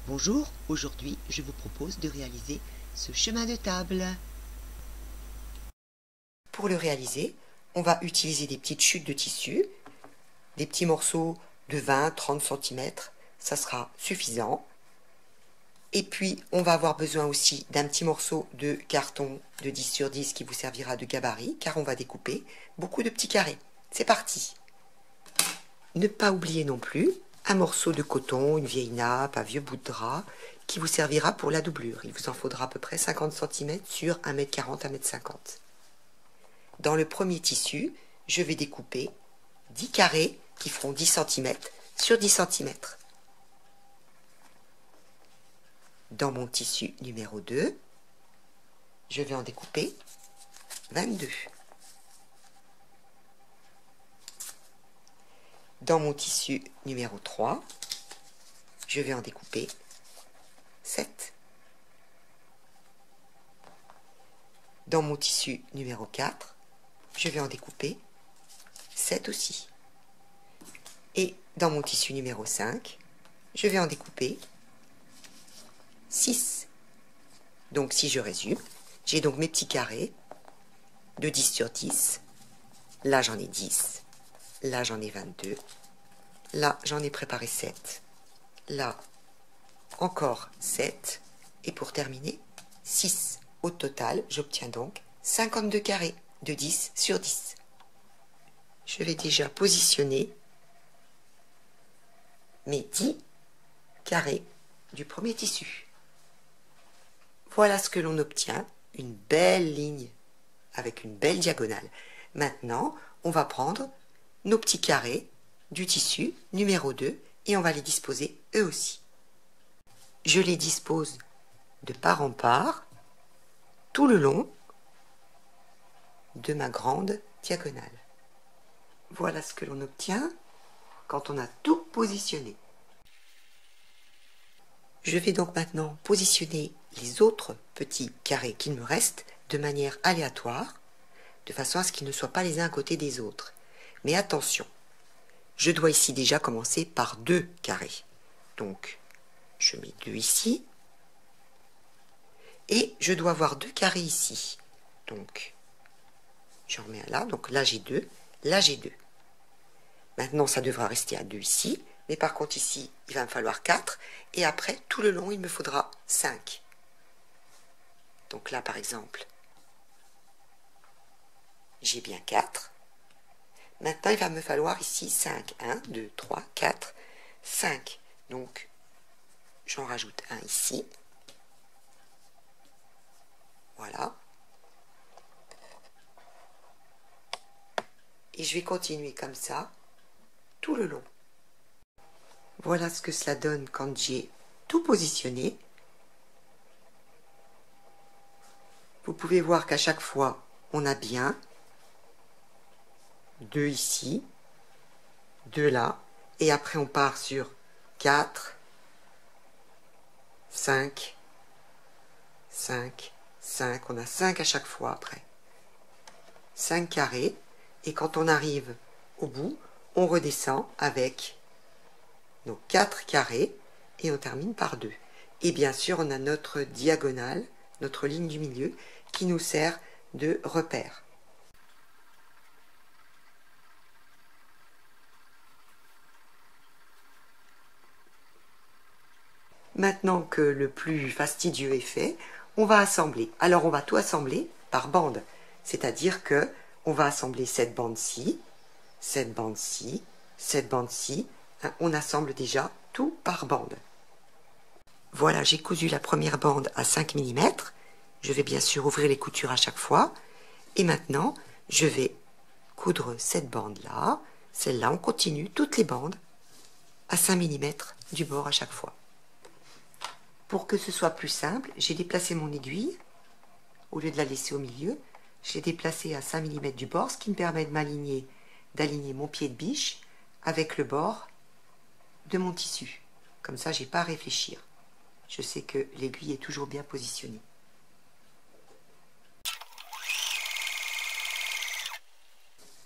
Bonjour, aujourd'hui je vous propose de réaliser ce chemin de table. Pour le réaliser, on va utiliser des petites chutes de tissu, des petits morceaux de 20-30 cm, ça sera suffisant. Et puis on va avoir besoin aussi d'un petit morceau de carton de 10 sur 10 qui vous servira de gabarit, car on va découper beaucoup de petits carrés. C'est parti! Ne pas oublier non plus un morceau de coton, une vieille nappe, un vieux bout de drap qui vous servira pour la doublure. Il vous en faudra à peu près 50 cm sur 1,40 m, 1,50 m. Dans le premier tissu, je vais découper 10 carrés qui feront 10 cm sur 10 cm. Dans mon tissu numéro 2, je vais en découper 22. Dans mon tissu numéro 3, je vais en découper 7. Dans mon tissu numéro 4, je vais en découper 7 aussi. Et dans mon tissu numéro 5, je vais en découper 6. Donc si je résume, j'ai donc mes petits carrés de 10 sur 10. Là j'en ai 10. Là j'en ai 22. Là j'en ai préparé 7. Là encore 7. Et pour terminer, 6. Au total, j'obtiens donc 52 carrés de 10 sur 10. Je vais déjà positionner mes 10 carrés du premier tissu. Voilà ce que l'on obtient, une belle ligne avec une belle diagonale. Maintenant, on va prendre nos petits carrés du tissu numéro 2 et on va les disposer eux aussi. Je les dispose de part en part tout le long de ma grande diagonale. Voilà ce que l'on obtient quand on a tout positionné. Je vais donc maintenant positionner les autres petits carrés qu'il me reste de manière aléatoire, de façon à ce qu'ils ne soient pas les uns à côté des autres. Mais attention, je dois ici déjà commencer par 2 carrés. Donc, je mets 2 ici, et je dois avoir 2 carrés ici. Donc, j'en remets un là, donc là j'ai 2, là j'ai 2. Maintenant, ça devra rester à 2 ici, mais par contre ici, il va me falloir 4, et après, tout le long, il me faudra 5. Donc là, par exemple, j'ai bien 4. Maintenant, il va me falloir ici 5. 1, 2, 3, 4, 5. Donc, j'en rajoute un ici. Voilà. Et je vais continuer comme ça, tout le long. Voilà ce que cela donne quand j'ai tout positionné. Vous pouvez voir qu'à chaque fois, on a bien 2 ici, 2 là, et après on part sur 4, 5, 5, 5, on a 5 à chaque fois après. 5 carrés, et quand on arrive au bout, on redescend avec nos 4 carrés, et on termine par 2. Et bien sûr, on a notre diagonale, notre ligne du milieu, qui nous sert de repère. Maintenant que le plus fastidieux est fait, on va assembler. Alors on va tout assembler par bande, c'est-à-dire que on va assembler cette bande-ci, cette bande-ci, cette bande-ci. On assemble déjà tout par bande. Voilà, j'ai cousu la première bande à 5 mm. Je vais bien sûr ouvrir les coutures à chaque fois. Et maintenant, je vais coudre cette bande-là. Celle-là, on continue toutes les bandes à 5 mm du bord à chaque fois. Pour que ce soit plus simple, j'ai déplacé mon aiguille. Au lieu de la laisser au milieu, je l'ai déplacée à 5 mm du bord, ce qui me permet de d'aligner mon pied de biche avec le bord de mon tissu. Comme ça, j'ai pas à réfléchir. Je sais que l'aiguille est toujours bien positionnée.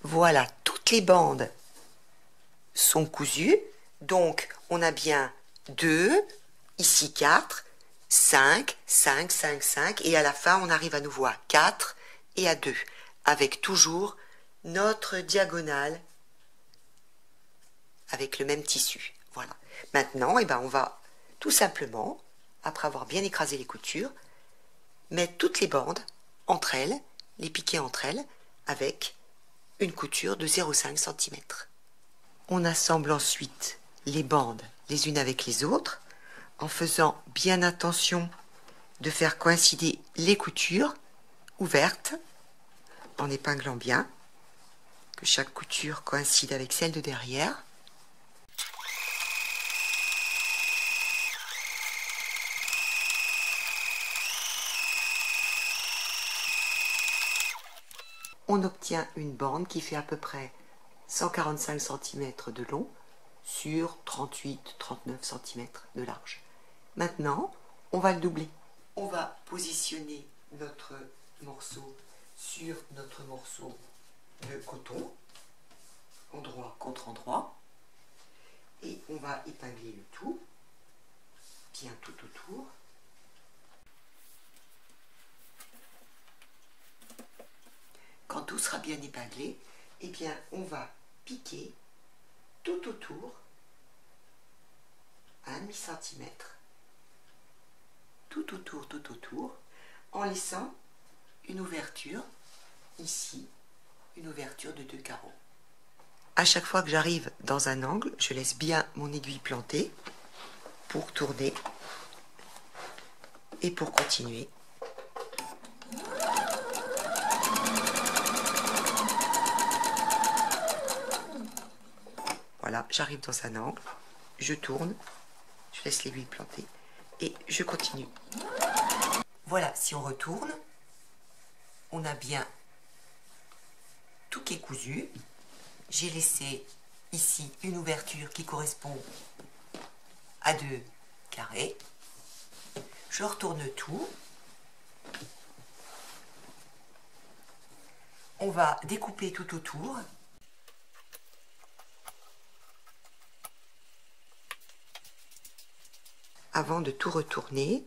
Voilà, toutes les bandes sont cousues. Donc, on a bien 2 ici 4, 5, 5, 5, 5, et à la fin on arrive à nouveau à 4 et à 2, avec toujours notre diagonale avec le même tissu. Voilà. Maintenant, eh ben, on va tout simplement, après avoir bien écrasé les coutures, mettre toutes les bandes entre elles, les piquer entre elles, avec une couture de 0,5 cm. On assemble ensuite les bandes les unes avec les autres, en faisant bien attention de faire coïncider les coutures ouvertes, en épinglant bien, que chaque couture coïncide avec celle de derrière. On obtient une bande qui fait à peu près 145 cm de long sur 38-39 cm de large. Maintenant, on va le doubler. On va positionner notre morceau sur notre morceau de coton, endroit contre endroit, et on va épingler le tout, bien tout autour. Quand tout sera bien épinglé, eh bien, on va piquer tout autour, à 1,5 cm, tout autour, en laissant une ouverture, ici, une ouverture de 2 carreaux. À chaque fois que j'arrive dans un angle, je laisse bien mon aiguille plantée pour tourner et pour continuer. Voilà, j'arrive dans un angle, je tourne, je laisse l'aiguille plantée et je continue. Voilà, si on retourne, on a bien tout qui est cousu. J'ai laissé ici une ouverture qui correspond à 2 carrés. Je retourne tout. On va découper tout autour. Avant de tout retourner,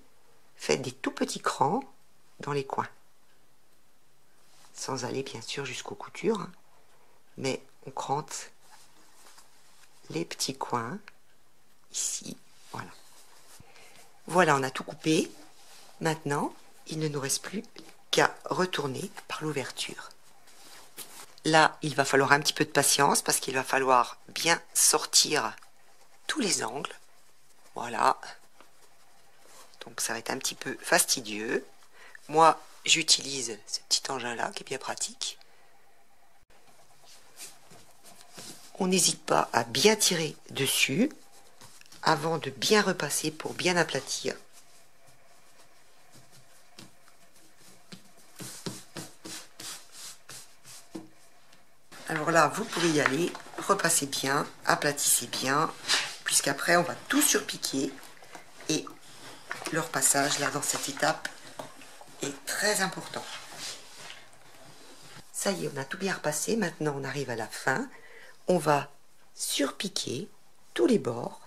faites des tout petits crans dans les coins. Sans aller bien sûr jusqu'aux coutures, hein, mais on crante les petits coins, ici, voilà. Voilà, on a tout coupé. Maintenant, il ne nous reste plus qu'à retourner par l'ouverture. Là, il va falloir un petit peu de patience parce qu'il va falloir bien sortir tous les angles. Voilà. Donc ça va être un petit peu fastidieux. Moi, j'utilise ce petit engin-là qui est bien pratique. On n'hésite pas à bien tirer dessus avant de bien repasser pour bien aplatir. Alors là, vous pouvez y aller, repassez bien, aplatissez bien, puisqu'après on va tout surpiquer et le repassage là dans cette étape est très important. Ça y est, on a tout bien repassé, maintenant on arrive à la fin. On va surpiquer tous les bords,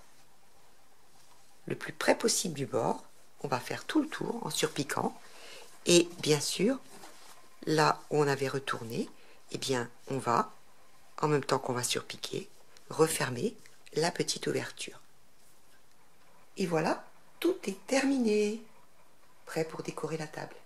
le plus près possible du bord. On va faire tout le tour en surpiquant. Et bien sûr, là où on avait retourné, eh bien, on va, en même temps qu'on va surpiquer, refermer la petite ouverture. Et voilà, tout est terminé. Prêt pour décorer la table.